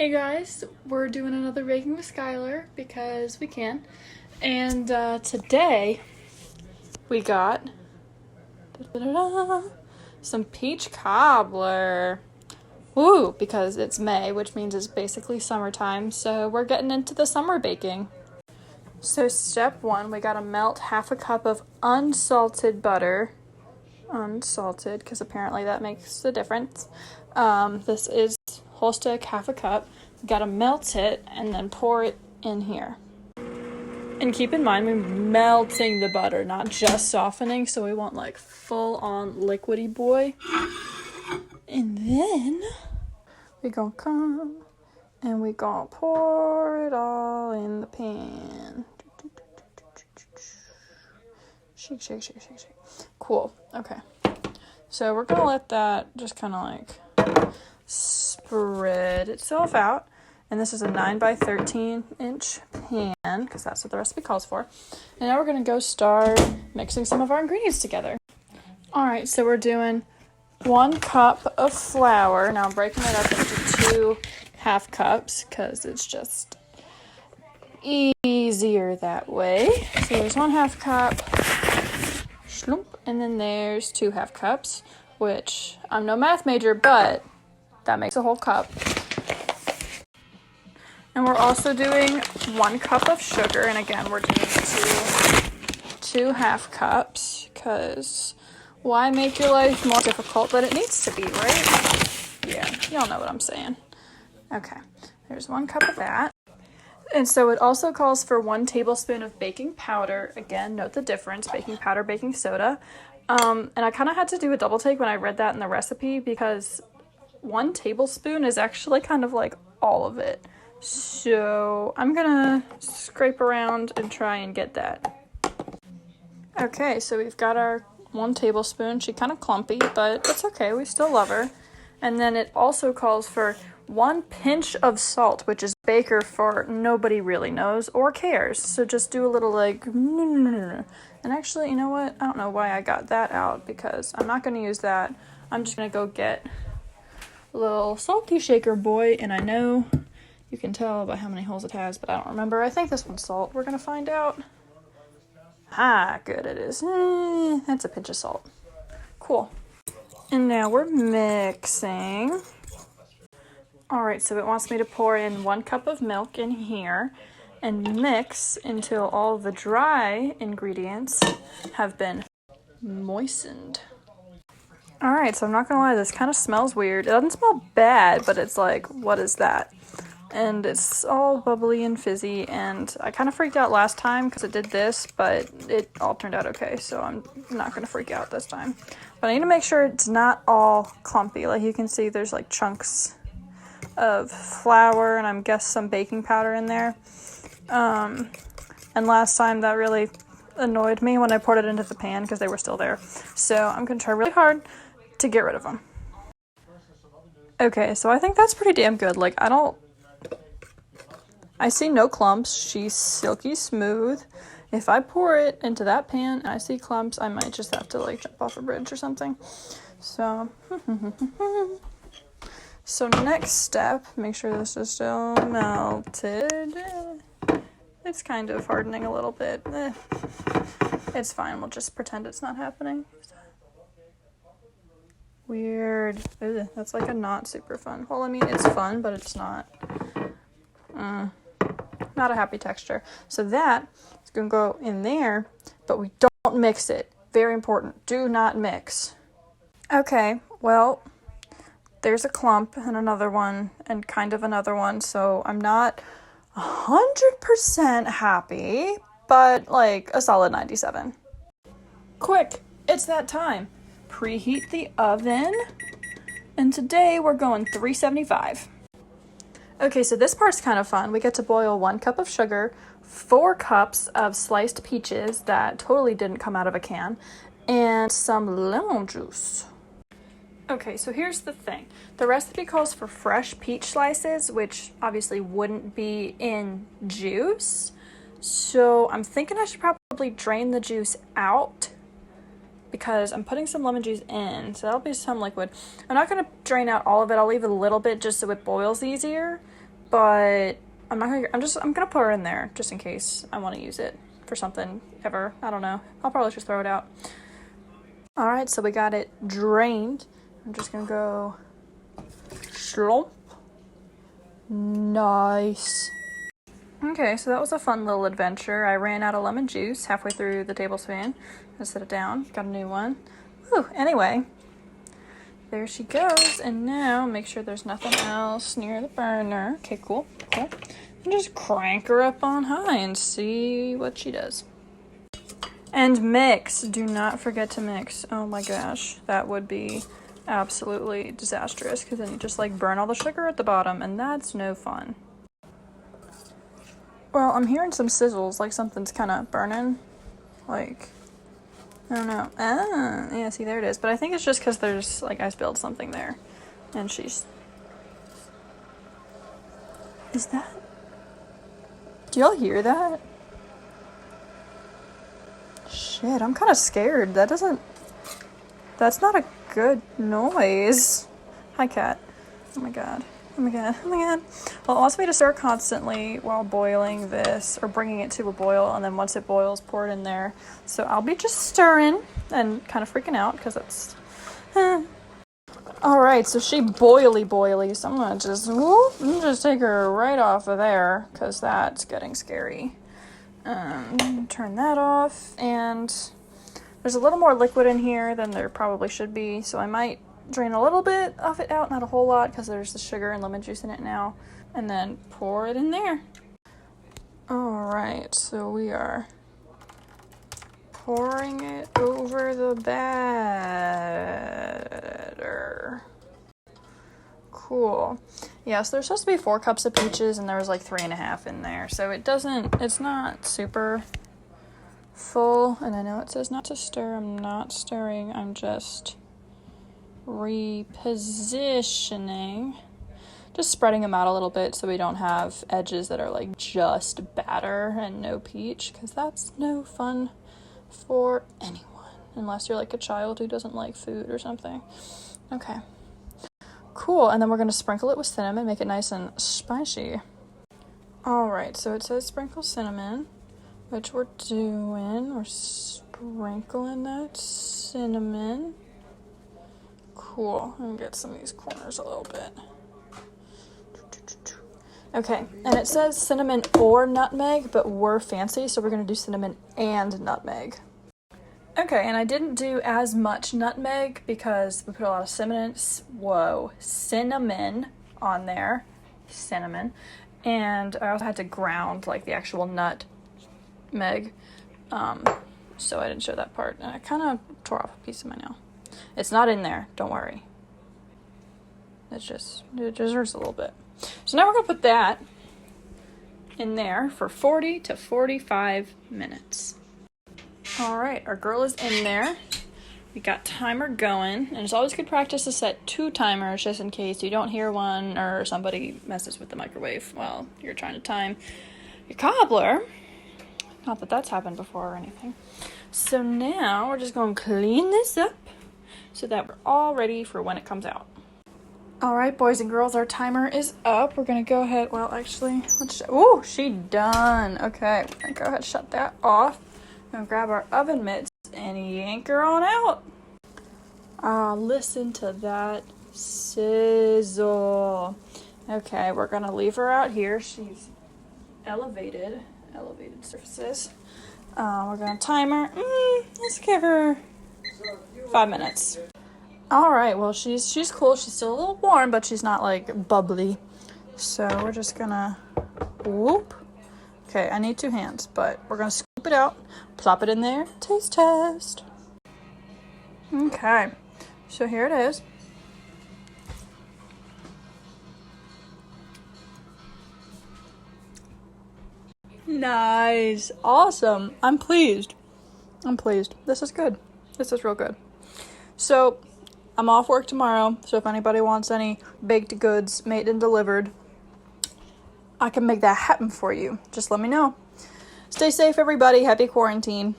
Hey guys, we're doing another baking with Skylar because we can. And today we got some peach cobbler. Woo, because it's May, which means it's basically summertime, so we're getting into the summer baking. So step one, we gotta melt half a cup of unsalted butter. Unsalted, because apparently that makes a difference. This is whole stick, half a cup. Gotta melt it and then pour it in here. And keep in mind, we're melting the butter, not just softening, so we want like full on liquidy boy. And then we gonna come and we gonna pour it all in the pan. Shake, shake, shake, shake, shake. Cool. Okay. So we're gonna let that just kind of like spread itself out. And this is a 9 by 13 inch pan, because that's what the recipe calls for. And now we're gonna go start mixing some of our ingredients together. All right, so we're doing 1 cup of flour. Now I'm breaking it up into 2 half cups, because it's just easier that way. So there's 1 half cup, and then there's 2 half cups, which I'm no math major, but that makes a whole cup. And we're also doing 1 cup of sugar, and again, we're doing 2 half cups, because why make your life more difficult than it needs to be, right? Yeah, y'all know what I'm saying. Okay, there's 1 cup of that. And so it also calls for 1 tablespoon of baking powder. Again, note the difference, baking powder, baking soda. And I kind of had to do a double take when I read that in the recipe, because 1 tablespoon is actually kind of like all of it. So I'm gonna scrape around and try and get that. Okay, so we've got our 1 tablespoon. She's kind of clumpy, but it's okay. We still love her. And then it also calls for 1 pinch of salt, which is baker for nobody really knows or cares. So just do a little like, and actually, you know what? I don't know why I got that out, because I'm not going to use that. I'm just going to go get a little salty shaker boy, and I know you can tell by how many holes it has, but I don't remember. I think this one's salt. We're going to find out. Good it is. That's a pinch of salt. Cool. And now we're mixing. All right, so it wants me to pour in 1 cup of milk in here and mix until all the dry ingredients have been moistened. All right, so I'm not gonna lie, this kind of smells weird. It doesn't smell bad, but it's like, what is that? And it's all bubbly and fizzy, and I kind of freaked out last time because it did this, but it all turned out okay, so I'm not going to freak out this time. But I need to make sure it's not all clumpy. Like you can see, there's like chunks of flour, and I'm guessing some baking powder in there. And last time that really annoyed me when I poured it into the pan because they were still there. So I'm going to try really hard to get rid of them. Okay, so I think that's pretty damn good. Like, I see no clumps. She's silky smooth. If I pour it into that pan and I see clumps, I might just have to like jump off a bridge or something. So, so next step, make sure this is still melted. It's kind of hardening a little bit. It's fine. We'll just pretend it's not happening. Weird. Ugh, that's like a not super fun. Well, I mean, it's fun, but it's not. Not a happy texture. So that is going to go in there, but we don't mix it. Very important. Do not mix. Okay, well, there's a clump and another one and kind of another one, so I'm not 100% happy, but like a solid 97. Quick, it's that time. Preheat the oven, and today we're going 375. Okay, so this part's kind of fun. We get to boil 1 cup of sugar, 4 cups of sliced peaches that totally didn't come out of a can, and some lemon juice. Okay, so here's the thing. The recipe calls for fresh peach slices, which obviously wouldn't be in juice. So I'm thinking I should probably drain the juice out, because I'm putting some lemon juice in, so that'll be some liquid. I'm not going to drain out all of it. I'll leave a little bit just so it boils easier. but I'm gonna put her in there just in case I want to use it for something ever. I don't know. I'll probably just throw it out. All right, so we got it drained. I'm just gonna go slump. Nice. Okay, so that was a fun little adventure. I ran out of lemon juice halfway through the tablespoon. I set it down, got a new one. Whew, anyway, there she goes. And now make sure there's nothing else near the burner. Okay, cool. And just crank her up on high and see what she does. And mix. Do not forget to mix. Oh my gosh, that would be absolutely disastrous because then you just like burn all the sugar at the bottom and that's no fun. Well, I'm hearing some sizzles, like something's kind of burning. Like, I don't know. Ah, yeah, see, there it is. But I think it's just because there's, like, I spilled something there. And she's... Is that... Do y'all hear that? Shit, I'm kind of scared. That doesn't... That's not a good noise. Hi, cat. Oh my god. Oh my god. Oh my god. Well, it wants me to stir constantly while boiling this, or bringing it to a boil, and then once it boils, pour it in there. So I'll be just stirring and kind of freaking out because it's... Alright, so she boily, so I'm gonna just take her right off of there because that's getting scary. Turn that off, and there's a little more liquid in here than there probably should be, so I might drain a little bit of it out, not a whole lot, because there's the sugar and lemon juice in it now, and then pour it in there. Alright, so we are pouring it over the batter. Cool. Yeah, so there's supposed to be 4 cups of peaches, and there was like 3.5 in there, so it's not super full, and I know it says not to stir. I'm not stirring, I'm just repositioning, just spreading them out a little bit so we don't have edges that are like just batter and no peach, because that's no fun for anyone unless you're like a child who doesn't like food or something. Okay, cool. And then we're going to sprinkle it with cinnamon, make it nice and spicy. Alright, so it says sprinkle cinnamon, which we're doing. We're sprinkling that cinnamon. Cool. I'm gonna get some of these corners a little bit. Okay, and it says cinnamon or nutmeg, but we're fancy, so we're gonna do cinnamon and nutmeg. Okay, and I didn't do as much nutmeg because we put a lot of cinnamon on there. Cinnamon. And I also had to ground like the actual nutmeg. So I didn't show that part, and I kind of tore off a piece of my nail. It's not in there, don't worry. It just hurts a little bit. So now we're going to put that in there for 40 to 45 minutes. Alright, our girl is in there. We got timer going, and it's always good practice to set 2 timers just in case you don't hear one or somebody messes with the microwave while you're trying to time your cobbler. Not that that's happened before or anything. So now we're just going to clean this up so that we're all ready for when it comes out. Alright, boys and girls, our timer is up. We're going to go ahead, well, actually, ooh, she done. Okay, we're going to go ahead and shut that off. We're going to grab our oven mitts and yank her on out. Listen to that sizzle. Okay, we're going to leave her out here. She's elevated surfaces. We're going to time her. Let's give her 5 minutes. Alright, well, she's cool. She's still a little warm, but she's not, like, bubbly. So we're just gonna whoop. Okay, I need 2 hands, but we're gonna scoop it out, plop it in there, taste test. Okay, so here it is. Nice. Awesome. I'm pleased. This is good. This is real good. So, I'm off work tomorrow, so if anybody wants any baked goods made and delivered, I can make that happen for you. Just let me know. Stay safe, everybody. Happy quarantine.